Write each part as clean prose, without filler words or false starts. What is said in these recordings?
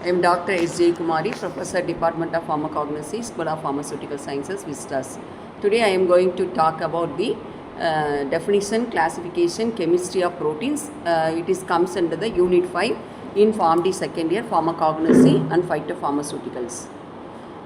I am Dr.S.Jayakumari, Professor, Department of Pharmacognosy, School of Pharmaceutical Sciences, Vistas. Today I am going to talk about the definition, classification, chemistry of proteins. It comes under the Unit 5 in Pharm D second year, Pharmacognosy and Phytopharmaceuticals.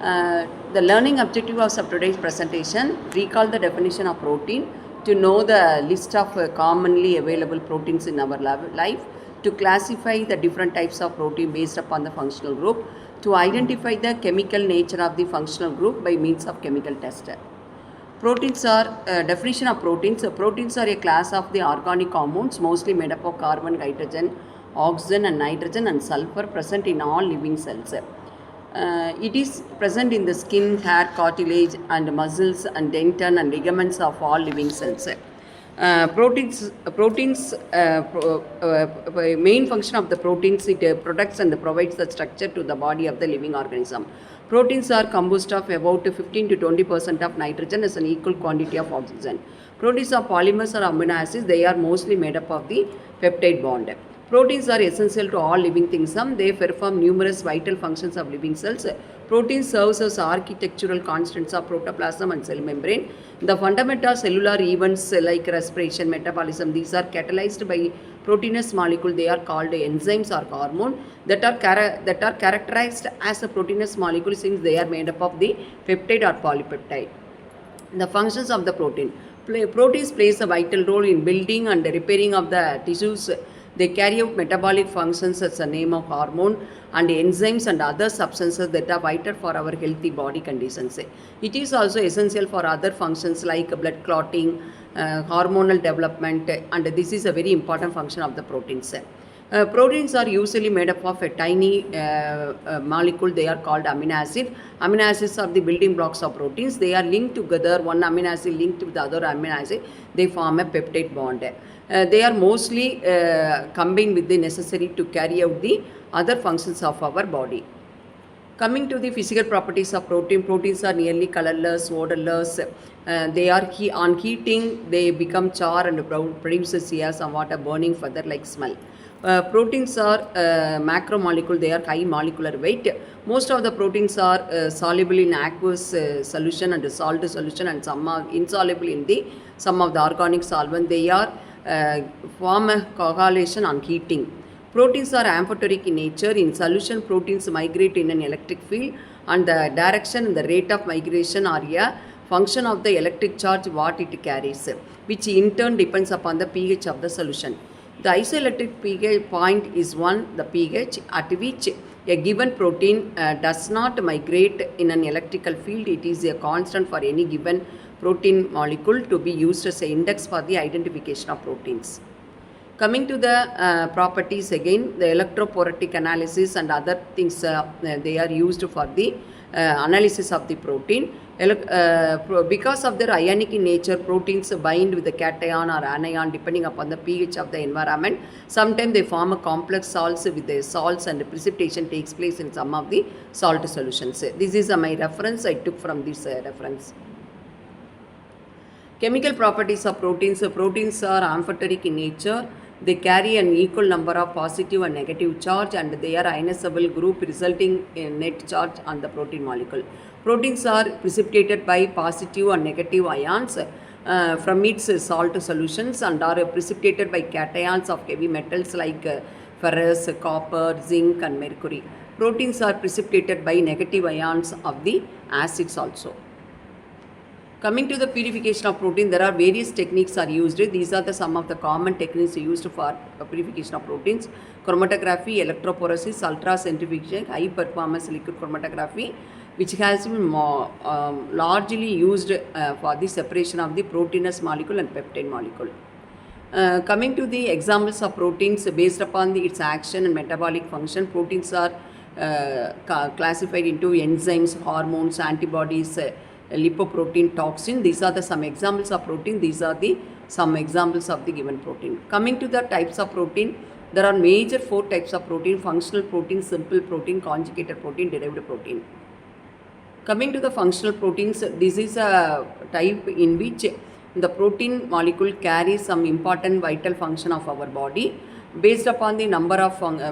The learning objective of today's presentation, recall the definition of protein, to know the list of commonly available proteins in our life, to classify the different types of protein based upon the functional group, to identify the chemical nature of the functional group by means of chemical test. Proteins are, definition of proteins. Proteins are a class of the organic compounds mostly made up of carbon, hydrogen, oxygen and nitrogen and sulfur present in all living cells. It is present in the skin, hair, cartilage and muscles and dentin and ligaments of all living cells. Proteins main function of the proteins, it protects and provides the structure to the body of the living organism. Proteins are composed of about 15 to 20% of nitrogen as an equal quantity of oxygen. Proteins are polymers or amino acids. They are mostly made up of the peptide bond. Proteins are essential to all living things. They perform numerous vital functions of living cells. Protein serves as architectural constants of protoplasm and cell membrane. The fundamental cellular events like respiration, metabolism, these are catalyzed by proteinous molecule. They are called enzymes or hormone that are characterized as a proteinous molecule since they are made up of the peptide or polypeptide. The functions of the protein. Proteins plays a vital role in building and repairing of the tissues. They carry out metabolic functions as the name of hormone and enzymes and other substances that are vital for our healthy body conditions. It is also essential for other functions like blood clotting, hormonal development, and this is a very important function of the proteins. Proteins are usually made up of a tiny molecule. They are called amino acid. Amino acids are the building blocks of proteins. They are linked together. One amino acid linked with the other amino acid. They form a peptide bond. They are mostly combined with the necessary to carry out the other functions of our body. Coming to the physical properties of protein, proteins are nearly colorless, odorless. They are on heating, they become char and produces here somewhat a burning feather-like smell. Proteins are macromolecule. They are high molecular weight. Most of the proteins are soluble in aqueous solution and salt solution, and some are insoluble in some of the organic solvent. They are form a coagulation on heating. Proteins are amphoteric in nature. In solution, proteins migrate in an electric field, and the direction and the rate of migration are a function of the electric charge what it carries, which in turn depends upon the pH of the solution. The isoelectric pH point is 1, the pH at which a given protein does not migrate in an electrical field. It is a constant for any given protein molecule to be used as an index for the identification of proteins. Coming to the properties again, the electrophoretic analysis and other things, they are used for the analysis of the protein. Because of their ionic in nature, proteins bind with the cation or anion depending upon the pH of the environment. Sometimes they form a complex salts with the salts, and precipitation takes place in some of the salt solutions. This is my reference I took from this reference. Chemical properties of proteins. Proteins are amphoteric in nature. They carry an equal number of positive and negative charge, and they are ionizable group resulting in net charge on the protein molecule. Proteins are precipitated by positive and negative ions from its salt solutions, and are precipitated by cations of heavy metals like ferrous, copper, zinc and mercury. Proteins are precipitated by negative ions of the acids also. Coming to the purification of protein, there are various techniques are used. These are some of the common techniques used for purification of proteins: chromatography, electrophoresis, ultracentrifugation, high performance liquid chromatography, which has been largely used for the separation of the proteinous molecule and peptide molecule. Coming to the examples of proteins based upon its action and metabolic function, proteins are classified into enzymes, hormones, antibodies, lipoprotein, toxin. These are some examples of protein. These are some examples of the given protein. Coming to the types of protein, there are major 4 types of protein: functional protein, simple protein, conjugated protein, derived protein. Coming to the functional proteins, this is a type in which the protein molecule carries some important vital function of our body. Based upon the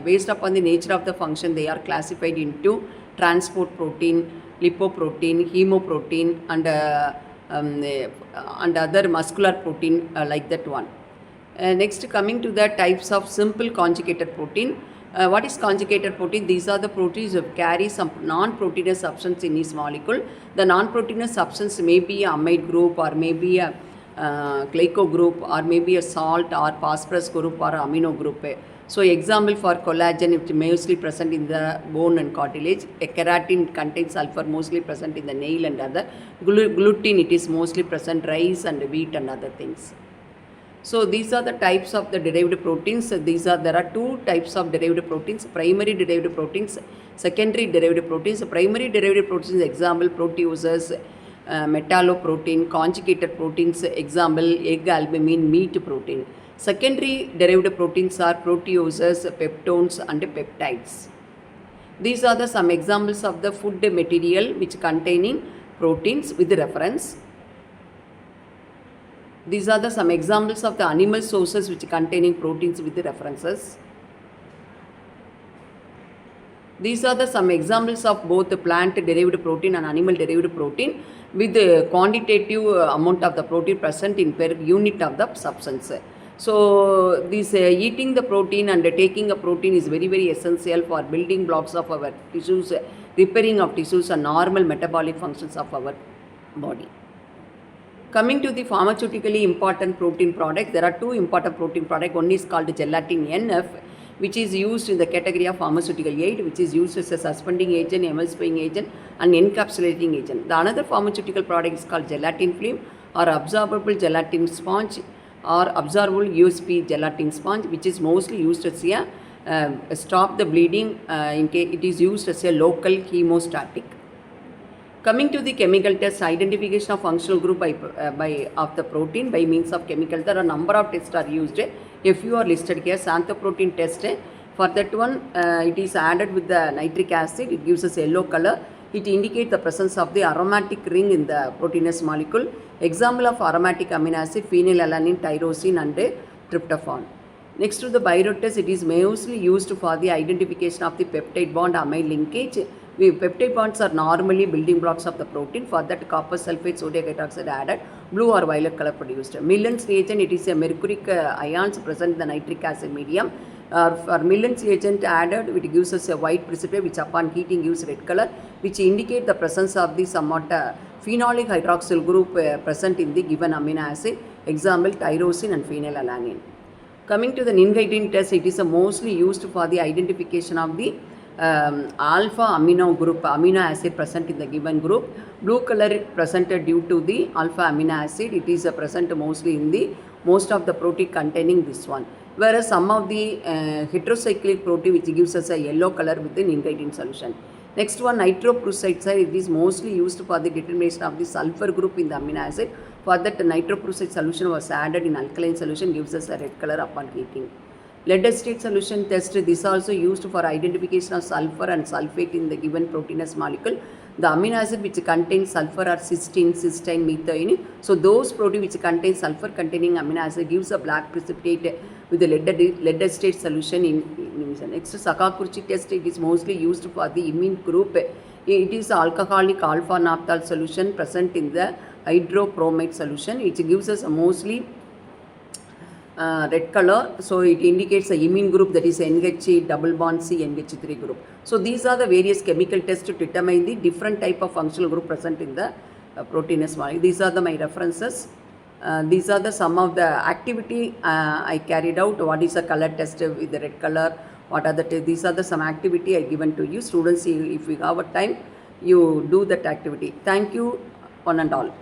based upon the nature of the function, they are classified into transport protein, lipoprotein, hemoprotein, and other muscular protein like that one. Next, coming to the types of simple conjugated protein. What is conjugated protein? These are the proteins that carry some non-proteinous substance in its molecule. The non-proteinous substance may be a amide group, or maybe a glyco group, or maybe a salt or phosphorus group, or amino group. So example for collagen, it is mostly present in the bone and cartilage. A keratin contains sulfur, mostly present in the nail and other. Gluten, it is mostly present rice and wheat and other things. So these are the types of the derived proteins. There are two types of derived proteins: primary derived proteins, secondary derived proteins. Primary derived proteins, example proteases, metalloprotein, conjugated proteins, example egg albumin, meat protein. Secondary derived proteins are proteases, peptones, and peptides. These are some examples of the food material which containing proteins with reference. These are some examples of the animal sources which containing proteins with references. These are some examples of both the plant derived protein and animal derived protein with the quantitative amount of the protein present in per unit of the substance. So this eating the protein and taking a protein is very, very essential for building blocks of our tissues, repairing of tissues, and normal metabolic functions of our body. Coming to the pharmaceutically important protein product, there are two important protein products. One is called gelatin NF, which is used in the category of pharmaceutical aid, which is used as a suspending agent, emulsifying agent, and encapsulating agent. The another pharmaceutical product is called gelatin film, or absorbable gelatin sponge, or absorbable USP gelatin sponge, which is mostly used as a stop the bleeding. In case it is used as a local hemostatic. Coming to the chemical test, identification of functional group of the protein by means of chemical. There are a number of tests are used. A few are listed here. Xanthoprotein test. For that one, it is added with the nitric acid. It gives us yellow color. It indicates the presence of the aromatic ring in the proteinous molecule. Example of aromatic amino acid: phenylalanine, tyrosine, and tryptophan. Next to the Biro test, it is mostly used for the identification of the peptide bond amide linkage. Peptide bonds are normally building blocks of the protein. For that, copper sulfate, sodium hydroxide added, blue or violet color produced. Millen's reagent, it is a mercuric ions present in the nitric acid medium. For Millen's reagent added, it gives us a white precipitate, which upon heating gives red color, which indicate the presence of the somewhat phenolic hydroxyl group present in the given amino acid. Example, tyrosine and phenylalanine. Coming to the Ningaidin test, it is mostly used for the identification of the alpha amino acid present in the given group. Blue color presented due to the alpha amino acid. It is present mostly in the most of the protein containing this one. Whereas some of the heterocyclic protein, which gives us a yellow color with the Ningaidin solution. Next one, nitroprusside, it is mostly used for the determination of the sulfur group in the amino acid. For that, nitroprusside solution was added in alkaline solution, gives us a red color upon heating. Lead acid solution test, this is also used for identification of sulfur and sulfate in the given proteinous molecule. The amino acid which contains sulfur are cysteine, methionine. So those protein which contain sulfur containing amino acid gives a black precipitate with the lead acid solution in emission. Next, Sakaguchi test, it is mostly used for the imine group. It is alcoholic alpha naphthol solution present in the hydrochromate solution, which gives us a mostly red color. So it indicates the imine group, that is NH double bond C NH3 group. So these are the various chemical tests to determine the different type of functional group present in the proteinous molecule. These are my references. These are some of the activity I carried out. What is a color test with the red color? What are these are some activity I given to you. Students, if you have a time, you do that activity. Thank you, one and all.